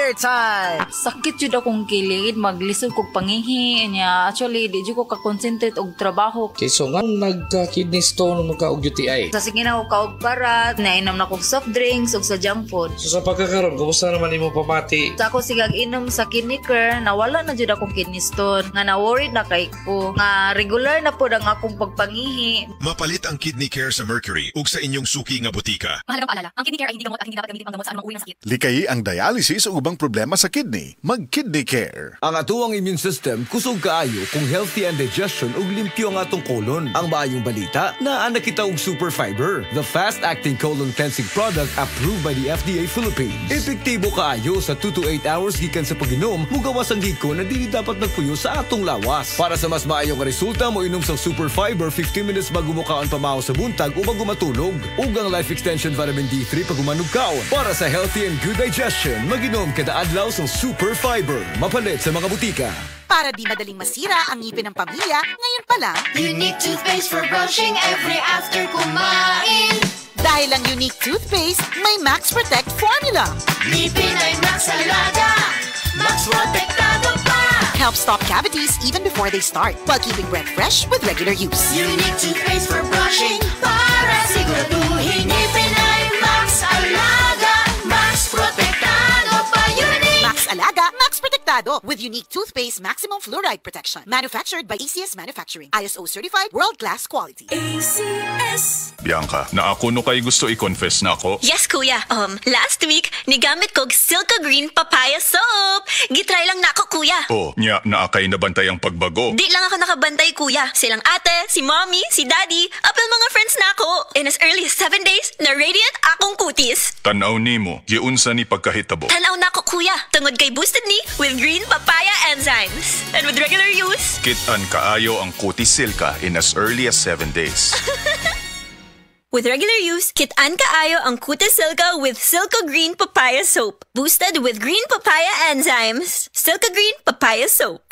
Beer time! Sakit jud akong kilid, maglisod kog pangihi niya. Actually, di jud ko ka-concentrate og trabaho. Okay, so nga nagka-kidney stone magka-og UTI. Sa sige na ko kaog parat, nainom na kog soft drinks ug sa junk food. So sa pagkakaroon, kumusta naman imo pamati? Sa ako sigag inom sa kidney care, nawala na jud akong kidney stone. Nga na-worried na kay ko. Nga regular na pod ang akong pagpangihi. Mapalit ang Kidney Care sa Mercury ug sa inyong suki nga butika. Mahalagang paalala, ang kidney care ay hindi gamot at hindi dapat gamitin pang gamot sa anumang uri ng sakit. Likayi ang dialysis o ubang problema sa kidney. Mag-Kidney Care. Ang atuang immune system kusog kaayo kung healthy ang digestion ug limpyo ang atong colon. Ang maayong balita, naa kita og Super Fiber, the fast-acting colon cleansing product approved by the FDA Philippines. Epektibo kaayo sa 2 to 8 hours gikan sa pag-inom, mugawas ang giko na dili dapat nagpuyo sa atong lawas. Para sa mas maayong resulta mo inom sa Super Fiber 15 minutes bago mo kaon pamahaw sa buntag o bago matulog. Ug ang Life Extension Vitamin D3 pag umanug kaon. Para sa healthy and good digestion, mag-inom kada adlaw sa Super Fiber. Mapalit sa mga butika. Para di madaling masira ang ngipin ng pamilya, ngayon pa lang, Unique toothpaste for brushing every after kumain. Dahil ang Unique toothpaste, may Max Protect formula. Ngipin ay Max Alaga, Max Protektado pa. Helps stop cavities even before they start, while keeping breath fresh with regular use. Unique toothpaste for brushing, para siguraduhin ngipin ay Max Alaga, Max Protektado pa. Unique Max Alaga, Max Protektado with Unique toothpaste maximum fluoride protection. Manufactured by ACS Manufacturing. ISO certified, world-class quality. ACS. Bianca, na ako no kay gusto i-confess na ako. Yes, kuya. Last week, nigamit kog Silka Green Papaya Soap. Gitry lang na ako, kuya. Oh, nya naakay nabantay ang pagbago. Di lang ako nakabantay, kuya. Silang ate, si mommy, si daddy, apel mga friends na ako. In as early as 7 days, na-radiant akong kutis. Tanaw nimo, giunsa ni pagkahitabo. Tanaw na ako, kuya. Tungod kay boosted ni with green papaya enzymes. And with regular use, Kit-an kaayo ang Cutis Silka in as early as 7 days. with regular use, kit-an kaayo ang Cutis Silka with Silka Green Papaya Soap. Boosted with green papaya enzymes. Silka Green Papaya Soap.